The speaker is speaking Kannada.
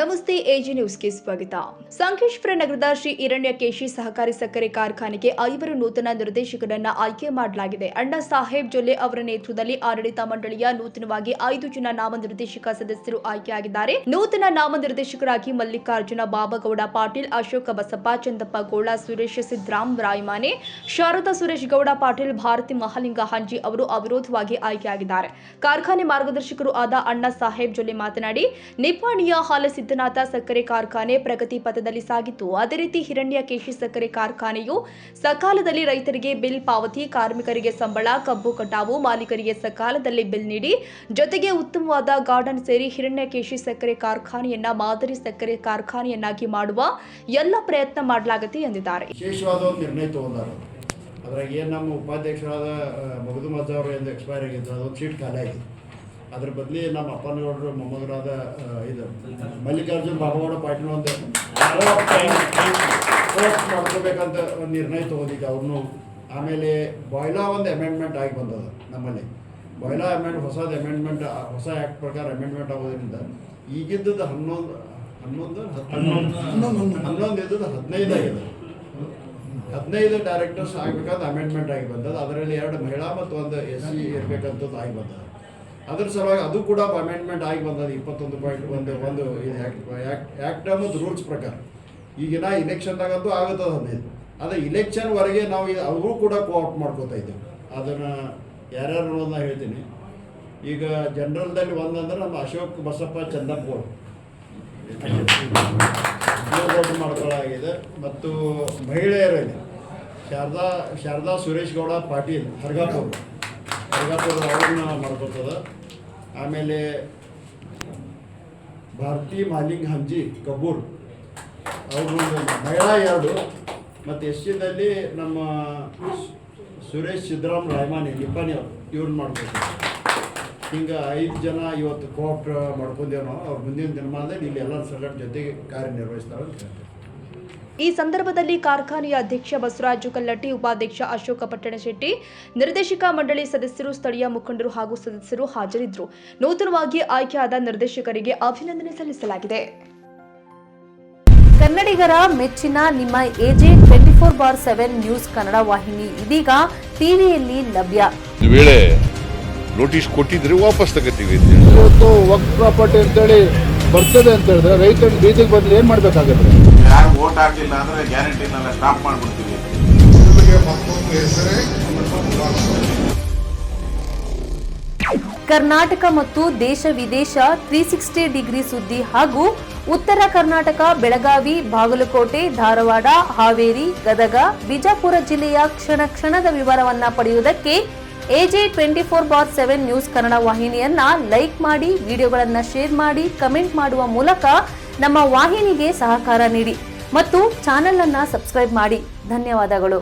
ನಮಸ್ತೆ ಎಜಿ ನ್ಯೂಸ್ಗೆ ಸ್ವಾಗತ. ಸಂಕೇಶ್ವರ ನಗರದ ಶ್ರೀ ಹಿರಣ್ಯಕೇಶಿ ಸಹಕಾರಿ ಸಕ್ಕರೆ ಕಾರ್ಖಾನೆಗೆ 5 ನೂತನ ನಿರ್ದೇಶಕರನ್ನು ಆಯ್ಕೆ ಮಾಡಲಾಗಿದೆ. ಅಣ್ಣಾ ಸಾಹೇಬ್ ಜೊಲ್ಲೆ ಅವರ ನೇತೃತ್ವದಲ್ಲಿ ಆಡಳಿತ ಮಂಡಳಿಯ ನೂತನವಾಗಿ 5 ಜನ ನಾಮನಿರ್ದೇಶಕ ಸದಸ್ಯರು ಆಯ್ಕೆಯಾಗಿದ್ದಾರೆ. ನೂತನ ನಾಮನಿರ್ದೇಶಕರಾಗಿ ಮಲ್ಲಿಕಾರ್ಜುನ ಬಾಬಗೌಡ ಪಾಟೀಲ್, ಅಶೋಕ ಬಸಪ್ಪ, ಚಂದಪ್ಪ ಗೋಳ, ಸುರೇಶ್ ಸಿದ್ರಾಮ್ ರಾಯಮಾನೆ, ಶಾರದಾ ಸುರೇಶ್ ಗೌಡ ಪಾಟೀಲ್, ಭಾರತಿ ಮಹಾಲಿಂಗ ಹಂಜಿ ಅವರು ಅವಿರೋಧವಾಗಿ ಆಯ್ಕೆಯಾಗಿದ್ದಾರೆ. ಕಾರ್ಖಾನೆ ಮಾರ್ಗದರ್ಶಕರು ಆದ ಅಣ್ಣಾ ಸಾಹೇಬ್ ಜೊಲ್ಲೆ ಮಾತನಾಡಿ, ನಿಪ್ಪಾಣಿಯ ಹಾಲಸಿದ್ದನಾಥ ಸಕ್ಕರೆ ಕಾರ್ಖಾನೆ ಪ್ರಗತಿ ಪಥದಲ್ಲಿ ಸಾಗಿತ್ತು. ಅದೇ ರೀತಿ ಹಿರಣ್ಯಕೇಶಿ ಸಕ್ಕರೆ ಕಾರ್ಖಾನೆಯು ಸಕಾಲದಲ್ಲಿ ರೈತರಿಗೆ ಬಿಲ್ ಪಾವತಿ, ಕಾರ್ಮಿಕರಿಗೆ ಸಂಬಳ, ಕಬ್ಬು ಕಟಾವು, ಮಾಲೀಕರಿಗೆ ಸಕಾಲದಲ್ಲಿ ಬಿಲ್ ನೀಡಿ, ಜೊತೆಗೆ ಉತ್ತಮವಾದ ಗಾರ್ಡನ್ ಸೇರಿ ಹಿರಣ್ಯಕೇಶಿ ಸಕ್ಕರೆ ಕಾರ್ಖಾನೆಯನ್ನ ಮಾದರಿ ಸಕ್ಕರೆ ಕಾರ್ಖಾನೆಯನ್ನಾಗಿ ಮಾಡುವ ಎಲ್ಲ ಪ್ರಯತ್ನ ಮಾಡಲಾಗುತ್ತೆ ಎಂದಿದ್ದಾರೆ. ವಿಶೇಷವಾದ ಒಂದು ನಿರ್ಣಯ ತಗೊಂಡಾರ. ಅದ್ರಾಗ ಏನು ನಮ್ಮ ಉಪಾಧ್ಯಕ್ಷರಾದ ಮಗದು ಮಜ್ಜ ಅವರು ಎಂದು ಎಕ್ಸ್ಪೈರ್ ಆಗಿದ್ರು, ಅದೊಂದು ಸೀಟ್ ಖಾಲಿ ಆಗಿದೆ. ಅದ್ರ ಬದಲಿ ನಮ್ಮ ಅಪ್ಪನಗೌಡರು ಮೊಮ್ಮಗರಾದ ಇದು ಮಲ್ಲಿಕಾರ್ಜುನ್ ಬಾಬಗೌಡ ಪಾಟೀಲ್ ಒಂದು ಪೋಸ್ಟ್ ಮಾಡ್ಕೋಬೇಕಂತ ಒಂದು ನಿರ್ಣಯ ತೊಗೊಂಡಿದ್ದೆ ಅವ್ರನ್ನೂ. ಆಮೇಲೆ ಬಾಯ್ಲಾ ಒಂದು ಅಮೆಂಡ್ಮೆಂಟ್ ಆಗಿ ಬಂದದ ನಮ್ಮಲ್ಲಿ. ಬಾಯ್ಲಾ ಹೊಸ ಆ್ಯಕ್ಟ್ ಪ್ರಕಾರ ಅಮೆಂಡ್ಮೆಂಟ್ ಆಗೋದ್ರಿಂದ ಈಗಿದ್ದದ್ದು 11 ಇದ್ದದ್ದು 15 ಆಗಿದೆ. 15 ಡೈರೆಕ್ಟರ್ಸ್ ಆಗಬೇಕಂತ ಅಮೆಂಡ್ಮೆಂಟ್ ಆಗಿ ಬಂದದ್ದು. ಅದರಲ್ಲಿ 2 ಮಹಿಳಾ ಮತ್ತು 1 SC ಇರಬೇಕಂತದ್ದು ಆಗಿ ಬಂದದ. ಅದ್ರ ಸಲುವಾಗಿ ಅದು ಕೂಡ ಅಮೆಂಡ್ಮೆಂಟ್ ಆಗಿ ಬಂದದ್ದು 21.1 ಆ್ಯಕ್ಟ್ ಮತ್ತು ರೂಲ್ಸ್ ಪ್ರಕಾರ. ಈಗಿನ ಇಲೆಕ್ಷನ್ದಾಗಂತೂ ಆಗುತ್ತದೆ 15. ಅದೇ ಇಲೆಕ್ಷನ್ವರೆಗೆ ನಾವು ಅವರು ಕೂಡ ಕೋಆಪ್ಟ್ ಮಾಡ್ಕೋತಾ ಇದ್ದೇವೆ. ಅದನ್ನು ಯಾರ್ಯಾರು ಅನ್ನೋದನ್ನ ಹೇಳ್ತೀನಿ. ಈಗ ಜನರಲ್ದಲ್ಲಿ ಒಂದಂದ್ರೆ ನಮ್ಮ ಅಶೋಕ್ ಬಸಪ್ಪ ಚಂದಪ್ಪ ಮಾಡ್ಕೊಳ್ಳಾಗಿದೆ. ಮತ್ತು ಮಹಿಳೆಯರಲ್ಲಿ ಶಾರದಾ ಸುರೇಶ್ ಗೌಡ ಪಾಟೀಲ್ ಹರ್ಗಾಪುರ ಅವ್ರನ್ನ ಮಾಡ್ಕೊತದ. ಆಮೇಲೆ ಭಾರತಿ ಮಹಾಲಿಂಗ ಹಂಜಿ ಕಬ್ಬೂರ್ ಅವ್ರನ್ನ ಮಹಿಳಾ 2. ಮತ್ತು SCದಲ್ಲಿ ನಮ್ಮ ಸುರೇಶ್ ಸಿದ್ರಾಮ್ ರಾಯಮಾನೆ ನಿಪ್ಪಾಣಿ ಅವರು ಇವ್ರನ್ನ ಮಾಡ್ಕೊತಾರೆ. ಹಿಂಗೆ 5 ಜನ ಇವತ್ತು ಕೋಆಪ್ಟ್ ಮಾಡ್ಕೊಂಡೇವ್ ನಾವು. ಅವ್ರ ಮುಂದಿನ ದಿನಮಾನದಲ್ಲಿ ಇಲ್ಲಿ ಎಲ್ಲರ ಸಂಘಟ ಜೊತೆಗೆ ಕಾರ್ಯನಿರ್ವಹಿಸ್ತಾರೆ ಅಂತ ಹೇಳ್ತಾರೆ. ಈ ಸಂದರ್ಭದಲ್ಲಿ ಕಾರ್ಖಾನೆಯ ಅಧ್ಯಕ್ಷ ಬಸವರಾಜು ಕಲ್ಲಟ್ಟಿ, ಉಪಾಧ್ಯಕ್ಷ ಅಶೋಕ ಪಟ್ಟಣಶೆಟ್ಟಿ, ನಿರ್ದೇಶಕ ಮಂಡಳಿ ಸದಸ್ಯರು, ಸ್ಥಳೀಯ ಮುಖಂಡರು ಹಾಗೂ ಸದಸ್ಯರು ಹಾಜರಿದ್ದರು. ನೂತನವಾಗಿ ಆಯ್ಕೆಯಾದ ನಿರ್ದೇಶಕರಿಗೆ ಅಭಿನಂದನೆ ಸಲ್ಲಿಸಲಾಗಿದೆ. ಕನ್ನಡಿಗರ ಮೆಚ್ಚಿನ ನಿಮ್ಮ ಎಜೆ 24/7 ನ್ಯೂಸ್ ಕನ್ನಡ ವಾಹಿನಿ ಇದೀಗ ಟಿವಿಯಲ್ಲಿ ಲಭ್ಯ. ವೇಳೆ ನೋಟಿಸ್ ಕೊಟ್ಟಿದ್ರೆ ವಾಪಸ್ ತಗೋತೀವಿ. ಇವತ್ತು ವಕ್ಫ್ ಪ್ರಾಪರ್ಟಿ ಅಂತೇಳಿ ಬರ್ತದೆ ಅಂತ ಹೇಳಿದ್ರೆ ರೈತರು ಬೀದಿಗೆ ಬಂದು ಏನ್ ಮಾಡ್ಬೇಕಾಗತ್ತೆ? ಯಾರು ವೋಟ್ ಹಾಕಿಲ್ಲ ಅಂದ್ರೆ ಗ್ಯಾರಂಟಿನೆಲ್ಲ ಸ್ಟಾಪ್ ಮಾಡ್ಬಿಡ್ತೀವಿ. ಕರ್ನಾಟಕ ಮತ್ತು ದೇಶ ವಿದೇಶ 360 ಡಿಗ್ರಿ ಸುದ್ದಿ ಹಾಗೂ ಉತ್ತರ ಕರ್ನಾಟಕ, ಬೆಳಗಾವಿ, ಬಾಗಲಕೋಟೆ, ಧಾರವಾಡ, ಹಾವೇರಿ, ಗದಗ, ಬಿಜಾಪುರ ಜಿಲ್ಲೆಯ ಕ್ಷಣ ಕ್ಷಣದ ವಿವರವನ್ನ ಪಡೆಯುವುದಕ್ಕೆ ಎಜೆ 24/7 ನ್ಯೂಸ್ ಕನ್ನಡ ವಾಹಿನಿಯನ್ನ ಲೈಕ್ ಮಾಡಿ, ವಿಡಿಯೋಗಳನ್ನ ಶೇರ್ ಮಾಡಿ, ಕಮೆಂಟ್ ಮಾಡುವ ಮೂಲಕ ನಮ್ಮ ವಾಹಿನಿಗೆ ಸಹಕಾರ ನೀಡಿ ಮತ್ತು ಚಾನೆಲ್ ಅನ್ನ ಸಬ್ಸ್ಕ್ರೈಬ್ ಮಾಡಿ. ಧನ್ಯವಾದಗಳು.